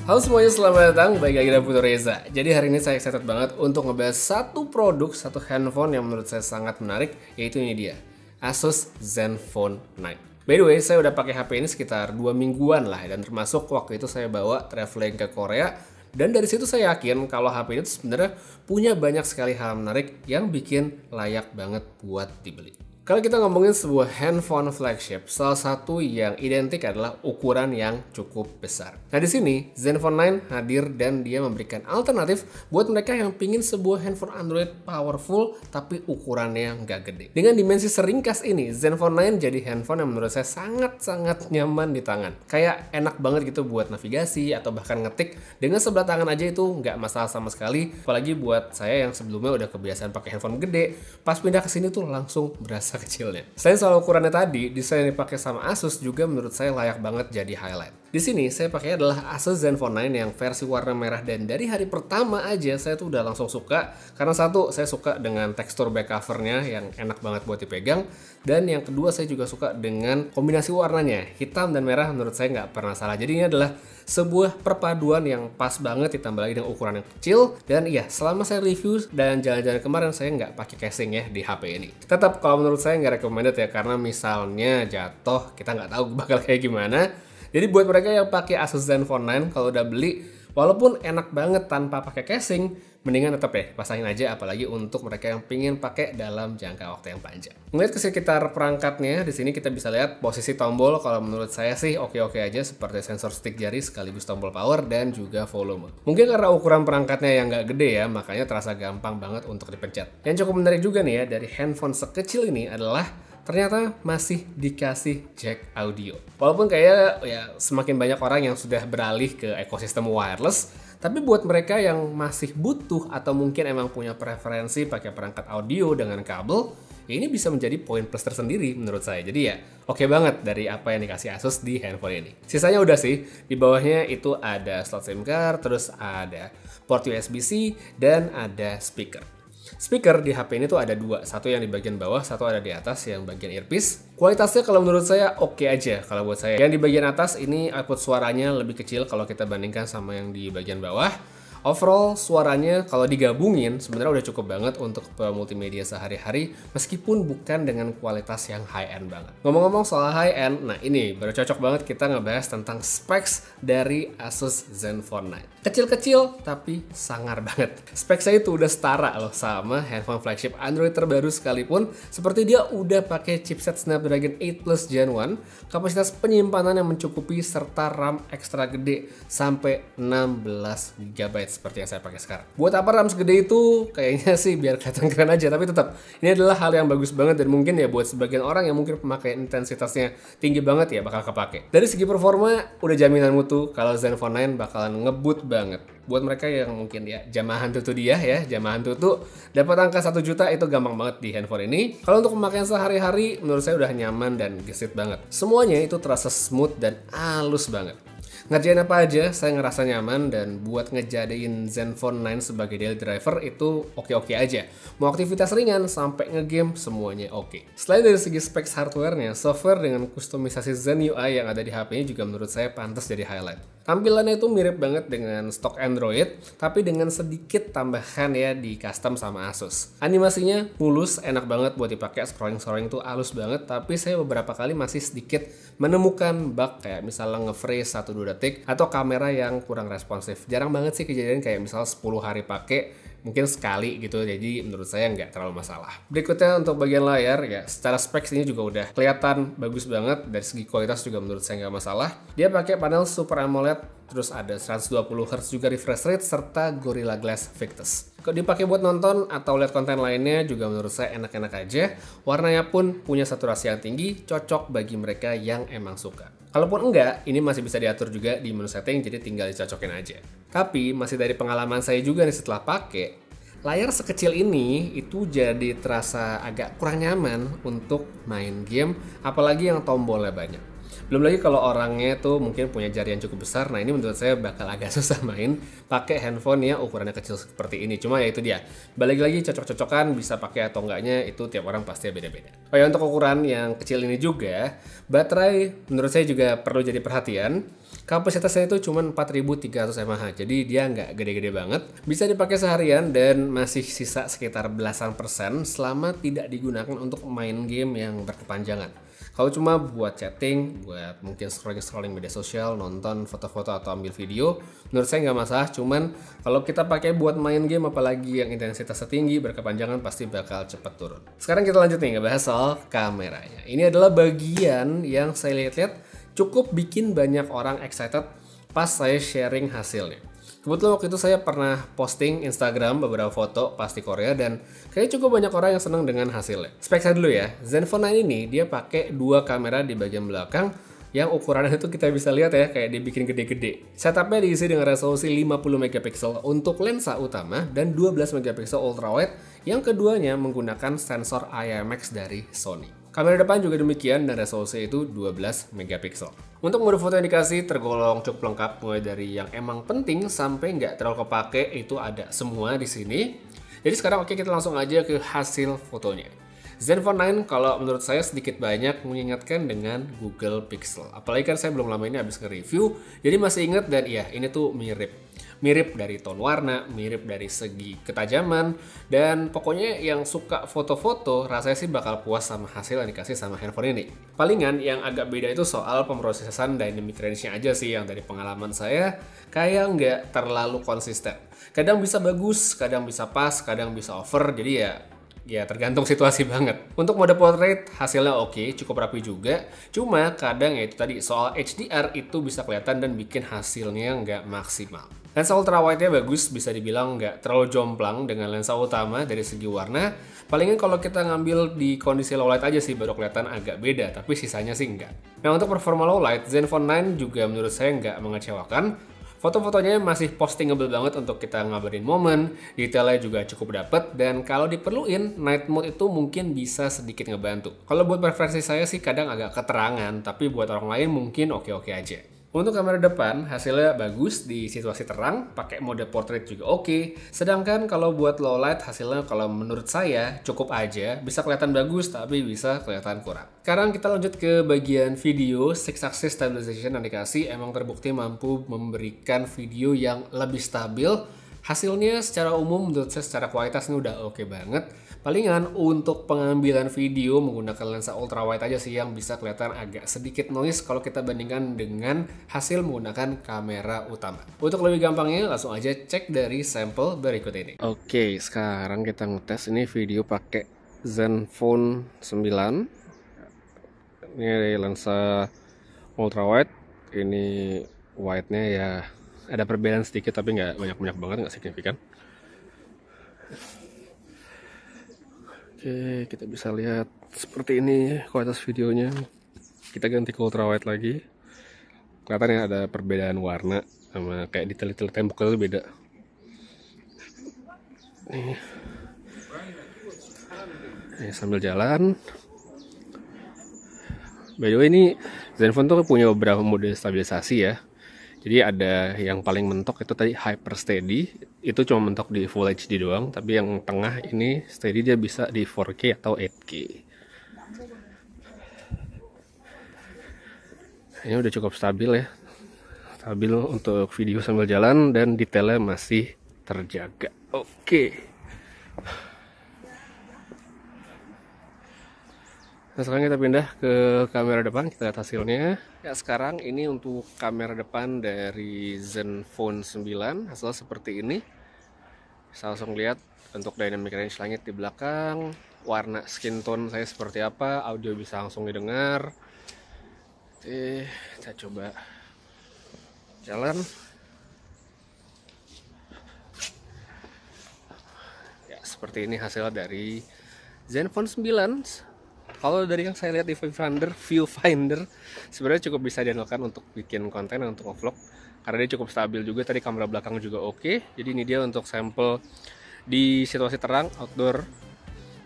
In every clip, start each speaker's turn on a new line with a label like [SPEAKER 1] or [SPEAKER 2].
[SPEAKER 1] Halo semuanya, selamat datang, balik lagi dengan Putu Reza. Jadi hari ini saya excited banget untuk ngebahas satu produk, satu handphone yang menurut saya sangat menarik, yaitu ini dia, Asus Zenfone 9. By the way, saya udah pakai HP ini sekitar 2 mingguan lah, dan termasuk waktu itu saya bawa traveling ke Korea. Dan dari situ saya yakin kalau HP ini sebenarnya punya banyak sekali hal menarik yang bikin layak banget buat dibeli. Kalau kita ngomongin sebuah handphone flagship, salah satu yang identik adalah ukuran yang cukup besar. Nah di sini Zenfone 9 hadir dan dia memberikan alternatif buat mereka yang pingin sebuah handphone Android powerful tapi ukurannya nggak gede. Dengan dimensi seringkas ini, Zenfone 9 jadi handphone yang menurut saya sangat-sangat nyaman di tangan. Kayak enak banget gitu buat navigasi atau bahkan ngetik dengan sebelah tangan aja itu nggak masalah sama sekali. Apalagi buat saya yang sebelumnya udah kebiasaan pakai handphone gede, pas pindah ke sini tuh langsung berasa kecilnya. Selain soal ukurannya tadi, desain yang dipakai sama Asus juga menurut saya layak banget jadi highlight. Di sini saya pakai adalah Asus Zenfone 9 yang versi warna merah, dan dari hari pertama aja saya tuh udah langsung suka karena satu, saya suka dengan tekstur back covernya yang enak banget buat dipegang, dan yang kedua saya juga suka dengan kombinasi warnanya, hitam dan merah menurut saya nggak pernah salah. Jadi ini adalah sebuah perpaduan yang pas banget, ditambah lagi dengan ukuran yang kecil. Dan iya, selama saya review dan jalan-jalan kemarin saya nggak pakai casing ya di HP ini. Tetap kalau menurut saya nggak recommended ya, karena misalnya jatuh kita nggak tahu bakal kayak gimana. Jadi buat mereka yang pakai Asus Zenfone 9, kalau udah beli, walaupun enak banget tanpa pakai casing, mendingan tetap ya pasangin aja, apalagi untuk mereka yang pingin pakai dalam jangka waktu yang panjang. Melihat ke sekitar perangkatnya, di sini kita bisa lihat posisi tombol. Kalau menurut saya sih oke-oke aja, seperti sensor stick jari sekaligus tombol power dan juga volume. Mungkin karena ukuran perangkatnya yang nggak gede ya, makanya terasa gampang banget untuk dipencet. Yang cukup menarik juga nih ya dari handphone sekecil ini adalah ternyata masih dikasih jack audio. Walaupun kayak ya semakin banyak orang yang sudah beralih ke ekosistem wireless, tapi buat mereka yang masih butuh atau mungkin emang punya preferensi pakai perangkat audio dengan kabel, ya ini bisa menjadi poin plus tersendiri menurut saya. Jadi ya oke banget dari apa yang dikasih Asus di handphone ini. Sisanya udah sih, di bawahnya itu ada slot SIM card, terus ada port USB-C, dan ada speaker. Speaker di HP ini tuh ada dua, satu yang di bagian bawah, satu ada di atas yang bagian earpiece. Kualitasnya kalau menurut saya oke aja kalau buat saya. Yang di bagian atas ini output suaranya lebih kecil kalau kita bandingkan sama yang di bagian bawah. Overall suaranya kalau digabungin sebenarnya udah cukup banget untuk multimedia sehari-hari, meskipun bukan dengan kualitas yang high-end banget. Ngomong-ngomong soal high-end, nah ini baru cocok banget kita ngebahas tentang specs dari Asus Zenfone 9. Kecil-kecil tapi sangar banget. Specsnya itu udah setara loh sama handphone flagship Android terbaru sekalipun, seperti dia udah pakai chipset Snapdragon 8 Plus Gen 1, kapasitas penyimpanan yang mencukupi, serta RAM ekstra gede sampai 16 GB seperti yang saya pakai sekarang. Buat apa RAM segede itu? Kayaknya sih biar kelihatan keren aja, tapi tetap ini adalah hal yang bagus banget, dan mungkin ya buat sebagian orang yang mungkin pemakaian intensitasnya tinggi banget ya bakal kepake. Dari segi performa udah jaminan mutu kalau Zenfone 9 bakalan ngebut banget. Buat mereka yang mungkin ya jamahan tutu dia ya, jamahan tutu dapat angka 1 juta itu gampang banget di handphone ini. Kalau untuk pemakaian sehari-hari menurut saya udah nyaman dan gesit banget. Semuanya itu terasa smooth dan halus banget. Ngerjain apa aja saya ngerasa nyaman, dan buat ngejadiin Zenfone 9 sebagai daily driver itu oke-oke aja. Mau aktivitas ringan sampai ngegame semuanya oke. Selain dari segi specs hardware-nya, software dengan kustomisasi Zen UI yang ada di HP ini juga menurut saya pantas jadi highlight. Tampilannya itu mirip banget dengan stok Android, tapi dengan sedikit tambahan ya di custom sama Asus. Animasinya mulus, enak banget buat dipakai, scrolling tuh halus banget, tapi saya beberapa kali masih sedikit menemukan bug kayak misalnya nge-freeze 1-2 detik atau kamera yang kurang responsif. Jarang banget sih kejadian kayak misalnya 10 hari pakai, mungkin sekali gitu, jadi menurut saya nggak terlalu masalah. Berikutnya untuk bagian layar ya, secara specs ini juga udah kelihatan bagus banget, dari segi kualitas juga menurut saya nggak masalah. Dia pakai panel Super AMOLED, terus ada 120Hz juga refresh rate, serta Gorilla Glass Victus. Kalau dipakai buat nonton atau lihat konten lainnya juga menurut saya enak-enak aja. Warnanya pun punya saturasi yang tinggi, cocok bagi mereka yang emang suka. Kalaupun enggak, ini masih bisa diatur juga di menu setting, jadi tinggal dicocokin aja. Tapi masih dari pengalaman saya juga nih setelah pakai, layar sekecil ini itu jadi terasa agak kurang nyaman untuk main game, apalagi yang tombolnya banyak. Belum lagi kalau orangnya tuh mungkin punya jari yang cukup besar, nah ini menurut saya bakal agak susah main pakai handphone yang ukurannya kecil seperti ini. Cuma ya itu dia, balik lagi cocok-cocokan bisa pakai atau enggaknya itu tiap orang pasti beda-beda. Oh ya, untuk ukuran yang kecil ini juga, baterai menurut saya juga perlu jadi perhatian. Kapasitasnya itu cuma 4300 mAh, jadi dia nggak gede-gede banget. Bisa dipakai seharian dan masih sisa sekitar belasan persen selama tidak digunakan untuk main game yang berkepanjangan. Kalau cuma buat chatting, buat mungkin scrolling media sosial, nonton foto-foto atau ambil video, menurut saya nggak masalah. Cuman kalau kita pakai buat main game, apalagi yang intensitasnya tinggi, berkepanjangan, pasti bakal cepet turun. Sekarang kita lanjut nih ngebahas soal kameranya. Ini adalah bagian yang saya lihat-lihat cukup bikin banyak orang excited pas saya sharing hasilnya. Kebetulan waktu itu saya pernah posting Instagram beberapa foto pas di Korea dan kayaknya cukup banyak orang yang senang dengan hasilnya. Spek saya dulu ya, Zenfone 9 ini dia pakai dua kamera di bagian belakang yang ukurannya itu kita bisa lihat ya, kayak dibikin gede-gede. Setupnya diisi dengan resolusi 50 megapiksel untuk lensa utama dan 12 megapiksel ultrawide yang keduanya menggunakan sensor IMX dari Sony. Kamera depan juga demikian dan resolusi itu 12 megapiksel. Untuk mode foto yang dikasih tergolong cukup lengkap, mulai dari yang emang penting sampai nggak terlalu kepake itu ada semua di sini. Jadi sekarang oke, kita langsung aja ke hasil fotonya. Zenfone 9 kalau menurut saya sedikit banyak mengingatkan dengan Google Pixel. Apalagi kan saya belum lama ini habis nge-review, jadi masih inget dan iya ini tuh mirip. Mirip dari tone warna, mirip dari segi ketajaman, dan pokoknya yang suka foto-foto rasanya sih bakal puas sama hasil yang dikasih sama handphone ini. Palingan yang agak beda itu soal pemrosesan dynamic range-nya aja sih, yang dari pengalaman saya kayak nggak terlalu konsisten. Kadang bisa bagus, kadang bisa pas, kadang bisa over, jadi ya tergantung situasi banget. Untuk mode portrait hasilnya oke, cukup rapi juga. Cuma kadang ya itu tadi soal HDR itu bisa kelihatan dan bikin hasilnya nggak maksimal. Lensa ultrawide-nya bagus, bisa dibilang nggak terlalu jomplang dengan lensa utama dari segi warna. Palingan kalau kita ngambil di kondisi low light aja sih baru kelihatan agak beda, tapi sisanya sih enggak. Nah untuk performa low light, Zenfone 9 juga menurut saya nggak mengecewakan. Foto-fotonya masih postingable banget untuk kita ngabarin momen, detailnya juga cukup dapet, dan kalau diperluin, night mode itu mungkin bisa sedikit ngebantu. Kalau buat preferensi saya sih kadang agak keterangan, tapi buat orang lain mungkin oke-oke aja. Untuk kamera depan, hasilnya bagus di situasi terang, pakai mode portrait juga oke. Sedangkan kalau buat low light, hasilnya kalau menurut saya cukup aja, bisa kelihatan bagus tapi bisa kelihatan kurang. Sekarang kita lanjut ke bagian video. 6-axis stabilization yang dikasih emang terbukti mampu memberikan video yang lebih stabil. Hasilnya secara umum menurut saya secara kualitas ini udah oke banget. Palingan untuk pengambilan video menggunakan lensa ultrawide aja sih yang bisa kelihatan agak sedikit noise kalau kita bandingkan dengan hasil menggunakan kamera utama. Untuk lebih gampangnya langsung aja cek dari sampel berikut ini. Oke, sekarang kita ngetes ini video pakai Zenfone 9. Ini lensa ultrawide, ini wide-nya ya ada perbedaan sedikit tapi nggak banyak-banyak banget, nggak signifikan. Oke, kita bisa lihat seperti ini kualitas videonya. Kita ganti ke ultrawide lagi. Kelihatan ya ada perbedaan warna sama kayak detail-detail tembok itu beda. Nih sambil jalan. By the way ini Zenfone tuh punya beberapa mode stabilisasi ya. Jadi ada yang paling mentok itu tadi Hyper Steady, itu cuma mentok di Full HD doang, tapi yang tengah ini Steady dia bisa di 4K atau 8K. Ini udah cukup stabil ya, stabil untuk video sambil jalan dan detailnya masih terjaga. Oke. Nah sekarang kita pindah ke kamera depan, kita lihat hasilnya. Ya sekarang ini untuk kamera depan dari Zenfone 9, hasilnya seperti ini. Bisa langsung lihat untuk dynamic range langit di belakang, warna skin tone saya seperti apa, audio bisa langsung didengar. Oke, kita coba jalan. Ya seperti ini hasil dari Zenfone 9. Kalau dari yang saya lihat di viewfinder sebenarnya cukup bisa diandalkan untuk bikin konten, untuk vlog, karena dia cukup stabil juga. Tadi kamera belakang juga oke. Jadi ini dia untuk sampel di situasi terang, outdoor,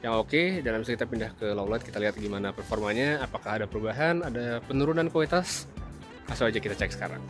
[SPEAKER 1] yang oke, dan habis itu kita pindah ke low light, kita lihat gimana performanya, apakah ada perubahan, ada penurunan kualitas. Langsung aja kita cek sekarang.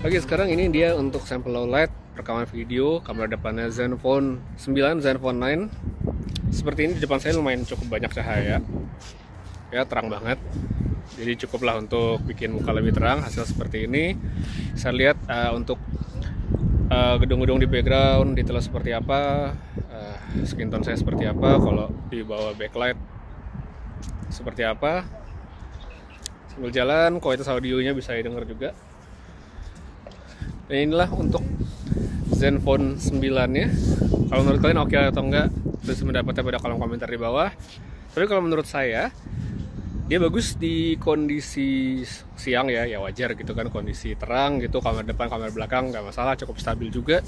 [SPEAKER 1] Oke, sekarang ini dia untuk sampel low light rekaman video, kamera depannya Zenfone 9, Zenfone 9. Seperti ini di depan saya lumayan cukup banyak cahaya, ya terang banget. Jadi cukuplah untuk bikin muka lebih terang. Hasil seperti ini. Saya lihat untuk gedung-gedung di background detail seperti apa, skin tone saya seperti apa, kalau di bawah backlight seperti apa. Sambil jalan, kualitas audionya bisa didengar juga. Dan inilah untuk Zenfone 9 ya. Kalau menurut kalian oke atau enggak, terus mendapatnya pada kolom komentar di bawah. Tapi kalau menurut saya, dia bagus di kondisi siang ya wajar gitu kan, kondisi terang gitu, kamera depan, kamera belakang nggak masalah, cukup stabil juga.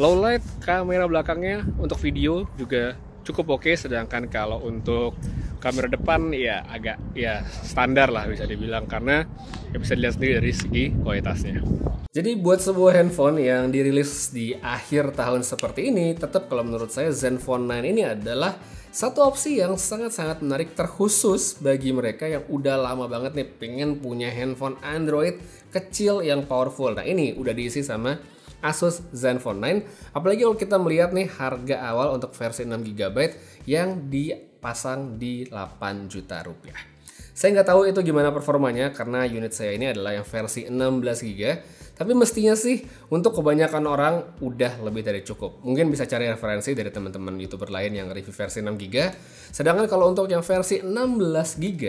[SPEAKER 1] Low light kamera belakangnya untuk video juga cukup oke, sedangkan kalau untuk kamera depan ya agak ya standar lah bisa dibilang, karena ya bisa dilihat sendiri dari segi kualitasnya. Jadi buat sebuah handphone yang dirilis di akhir tahun seperti ini, tetap kalau menurut saya Zenfone 9 ini adalah satu opsi yang sangat-sangat menarik, terkhusus bagi mereka yang udah lama banget nih pengen punya handphone Android kecil yang powerful. Nah ini udah diisi sama Asus Zenfone 9, apalagi kalau kita melihat nih harga awal untuk versi 6GB yang dipasang di 8 juta rupiah. Saya nggak tahu itu gimana performanya karena unit saya ini adalah yang versi 16GB. Tapi mestinya sih untuk kebanyakan orang udah lebih dari cukup. Mungkin bisa cari referensi dari teman-teman YouTuber lain yang review versi 6GB. Sedangkan kalau untuk yang versi 16GB,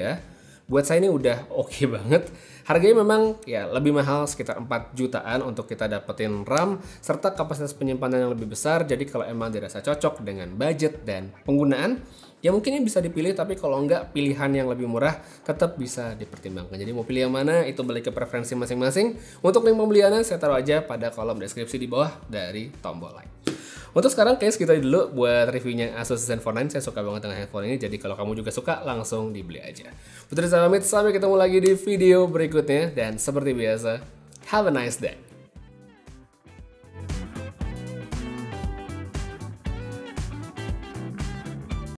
[SPEAKER 1] buat saya ini udah oke banget. Harganya memang ya lebih mahal, sekitar 4 jutaan untuk kita dapetin RAM serta kapasitas penyimpanan yang lebih besar. Jadi kalau emang dirasa cocok dengan budget dan penggunaan, ya mungkin ini bisa dipilih, tapi kalau enggak pilihan yang lebih murah tetap bisa dipertimbangkan. Jadi mau pilih yang mana itu balik ke preferensi masing-masing. Untuk link pembeliannya saya taruh aja pada kolom deskripsi di bawah dari tombol like. Untuk sekarang kayaknya segitu dulu buat reviewnya Asus Zenfone 9. Saya suka banget dengan handphone ini, jadi kalau kamu juga suka langsung dibeli aja. Putri pamit, sampai ketemu lagi di video berikutnya, dan seperti biasa, have a nice day.